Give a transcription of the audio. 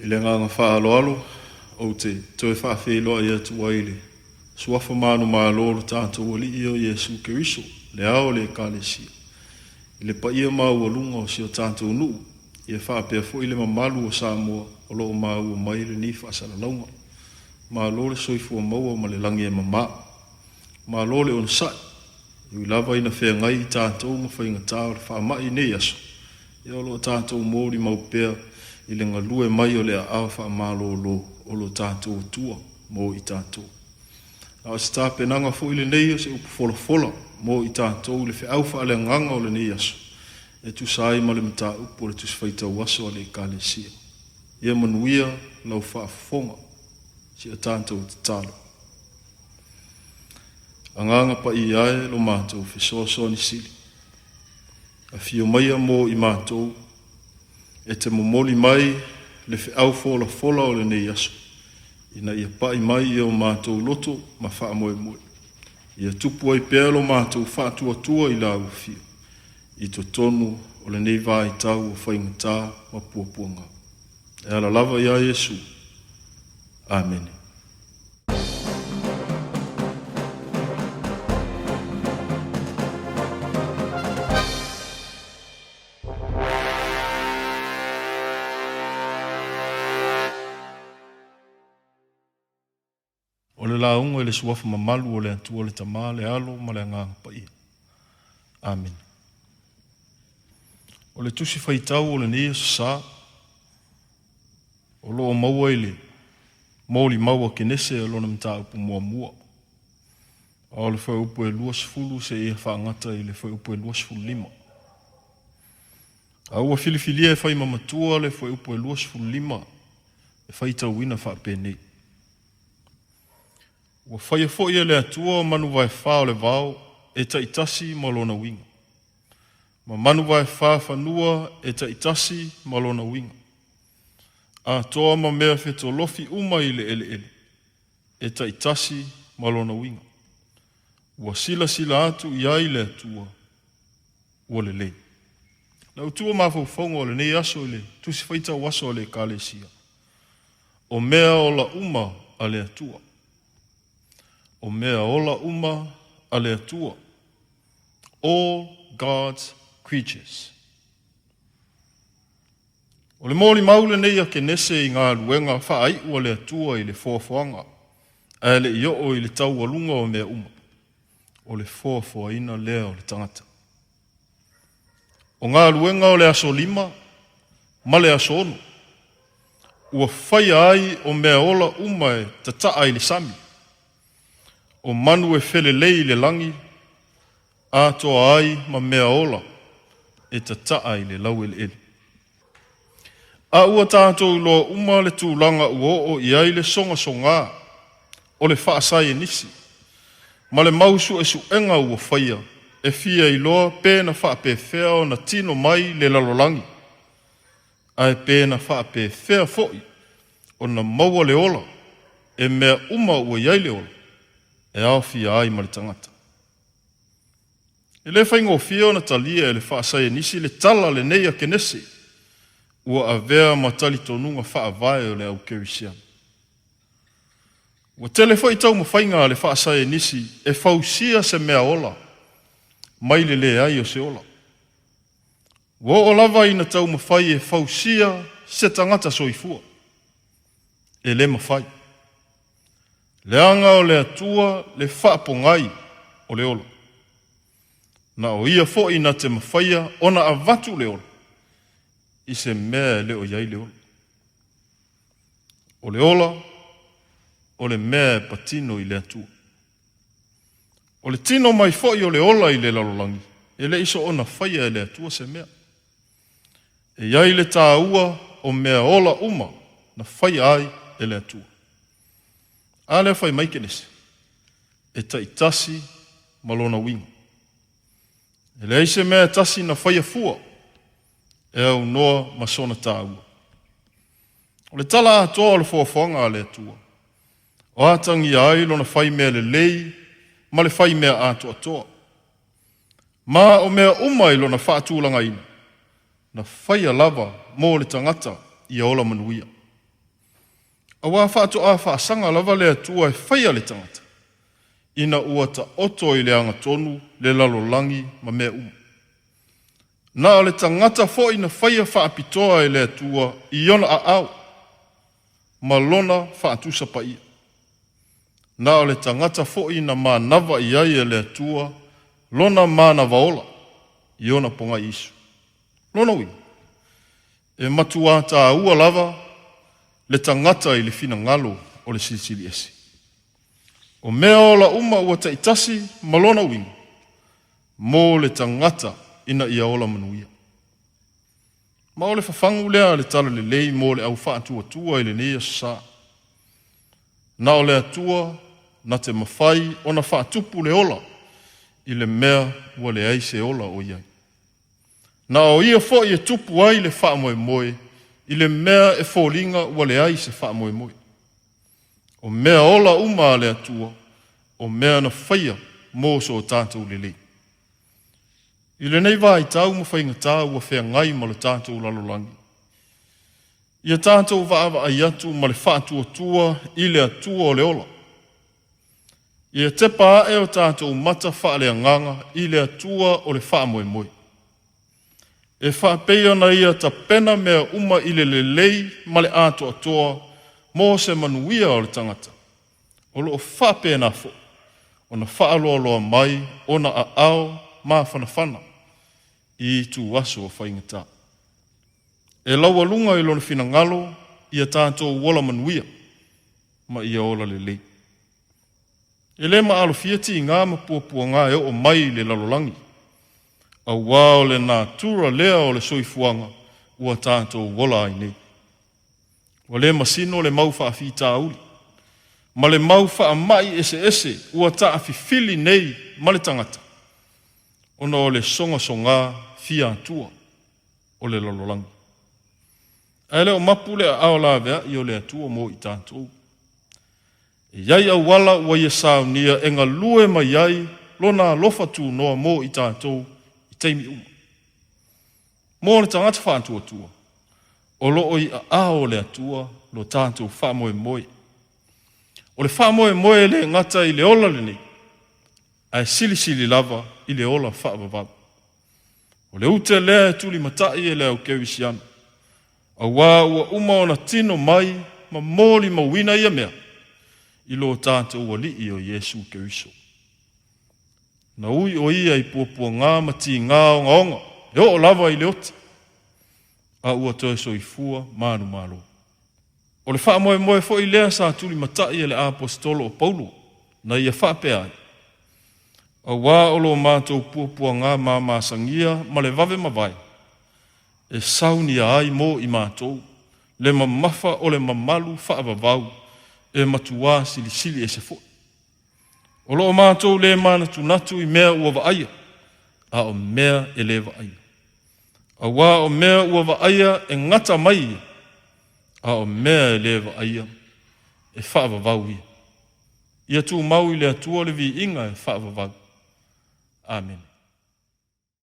Ile nganga whaaloalo o te toe whaawheloa ia tuaile. Suafa manu maalolo tātou ali ia o Yesu Keriso, le ao le Ekalesia. Ile pa ia mau alunga o si o tātou nuu, ia whaapea fo ile mamalu o Samoa, o loo mau o mai le ni whaasala launga. Maalole soifua maua ma le langi e mama. Maalole on sai, iwi lava ina whea ngai tātou ma whainga tāo le whaamai nei aso. Ia o loo tātou mōri maupea, ile ngalue mai o le a wha malolo o lo tātou tua mō i tātou. A se tāpe nanga fo ile nei o se upu fola mō i tātou le whi awha ale nganga o le nei aso. E tu sai ma le mta upo le Tusi Faitau Aso le Ekalesia. Ia manuia lau whaafonga si a tātou te talo. Anganga pa i ae lo mātou whesoasoa ni sili. A fio maia mō i mātou e te momoli mai le whiau fola o le nei aso. Ina ia pai mai ia o mātou loto ma wha moe moe. Ia tupu ai pēlo mātou whātua i la ufio. I to tonu o le nei vai tau o whaingatā ma puapuanga. E ala lava ia Yesu. Amen. O le launga le suafa mamalu o le atua le tamā le alo ma le nganga pa ia. Amen. O le Tusi Faitau o le nia sa, o loo maua ile, mōli maua kenese o lona mta upu mua. O le whai upu e luas fulu se ia whaangata i le whai upu e luas fulu 5. A ua filifilia e whai mamatua le whai upu e luas fulu 5, e whai tauina whaapene. Ua whai fo ia le atua manu vai whao le vau e taitasi ma lona winga. Ma manu vai whanua e taitasi ma lona winga. A toa ma mea wheto lofi uma i le ele. E taitasi ma lona winga. Ua sila atu i ai le atua. Ua le lei. Na utua mawhauwhaunga o le nei aso i le Tusi Faitau Aso le Ekalesia. O mea o la uma a le atua. O mea ola uma a le atua. All God's creatures. O le mōli maule nei a ke nese i ngā luenga whaai ua le atua i le fōwhanga. A le i o i le tau alunga o mea uma. O le fōwhaina lea o le tangata. O ngā luenga o le aso 5, ma le aso 6. Ua whai ai o mea ola uma e tataa i le sami. O manu e whelelei le langi, atoa ai ma mea ola, e tataa i le lau ele. A ua tātou loa uma le tūlanga ua o i ai le songa, o le whaasai e nisi. Ma le mausu e suenga ua whaia, e fia i loa pēna whaapewhea o na tino mai le lalolangi. Ai pēna whaapewhea foi, o na maua le ola, e mea uma ua iai le ola. E au fia ai ma le tangata. E le whaingo fia o na talia e le whaasai e nisi le tala le neia kenese, ua avea ma tali tonunga whaavae o le au Kerisiano. Ua tele whaitau ma whainga le whaasai e nisi e whausia se mea ola, mai le ai o se ola. Ua o lava ina tau ma whai e whausia se tangata soifua. E le ma whai. Le anga o le atua le whaapongai o le ola. Na o ia fo ina te mawhaia ona a vatu le ola. I se mea le o iai le ola. O le ola, o le mea patino i le atua. O le tino mai fo i o le ola i le lalolangi. E le iso ona whaia e le atua se mea. E iai le tā ua o mea ola uma na whaia ai e le atua. Ale whai maikenese, e taitasi malona winga. E le eise mea tasi na whaia fua, e au noa masona tāua. O le tala atoa o le whawhanga le atua. O atangi ai lo na whai mea le lei, ma le whai mea atoa. Ma o mea umai lo na whaatūlanga ina. Na whaia lava mō le tangata i ola manuia. Awa whaatoa whaasanga lava le atua e whaia le tangata. Ina ua ta oto i le anga tonu le lalolangi ma mea uma. Na o le tangata fo ina whaia whaapitoa i le atua i ona a au. Ma lona whaatusa pa ia. Na o le tangata fo ina maa nava i ai e le atua lona maa na vaola i ona ponga isu. Lona ui. E matua ta ua lava le tangata i le fina ngalo o le silisili esi. O mea ola uma ua taitasi malona wingu. Mo le tangata ina ia ola manuia. Ma o le fafangu lea le tala le lei mo le au whaatua tua i le nea sa. Na o le atua na te mawhai o na whaatupu le ola i le mea ua le aise ola o iai. Na o ia fo i e tupu ai le wha moe moe i le mea e fōlinga ua le aise wha moe moe. O mea ola uma le atua, o mea na whaia mō so o tātou le lei. I le nei wā i tau ma whainga tā ua whea ngai ma le tātou lalolangi. Ia tātou waawa ai atu ma le whaatua tua i le atua o le ola. Ia te pā e o tātou mata wha le anganga i le atua o le wha moe moe. E wha peia na ia ta pena mea uma i le lei ma le ato atoa mō se manuia o le tangata. O lo o wha pena fo. O na wha aloa loa mai o na a ao maa whanawhana i tu aso o whainga tā. E laua lunga i lona fina ngalo ia tātou wola manuia ma ia ola le lei. E le ma alo fiati i ngā mapuapua ngā e o mai le lalolangi. A wao le nā tura lea o le soifuanga ua tātou wola ai nei. Wa le masino le mau whaafi tā uli. Ma le mau wha mai ese ua ta fili nei ma le tangata. Ona o le songa fia atua o le lalolangi. Aile o mapu le ao la vea i o le atua mo i tātou. E iai au wala ua ia Saunia e ngā lue mai iai lona lofa tū noa mo i tātou i teimi uma. Mo le tangata wha atua. O lo i a ao le atua lo tātou wha moe moe. O le wha moe moe le ngata i le ola le nei. Ai sili lava i le ola wha abababa. O le ute lea e tuli matai e le au Kerisiano. A wā ua uma o na tino mai ma mōli mawina ia mea. I lo tātou ua li o Yesu Keriso. Na ui o ia i puapua ngā mati ngā o ngaonga. E o lava i le oti. A ua toe so i fua Malumalu. O le wha moe moe fo i lea sa tuli matai e le apostolo o Paulo. Na ia wha pea ai. A wā o lo mātou puapua ngā māmasangia ma le vave mawai. E Saunia ai mo i mātou. Le mamafa o le mamalu whaavavau. E matua sili e se fo. O lo mātou le mana tunatu i mea ua waaia. A o mea e le waaia. A wā o mea ua waaia e ngata mai. A o mea e le waaia. E whaavavau ia. Ia tu mau i le atua le vi inga e whaavavau. Amen.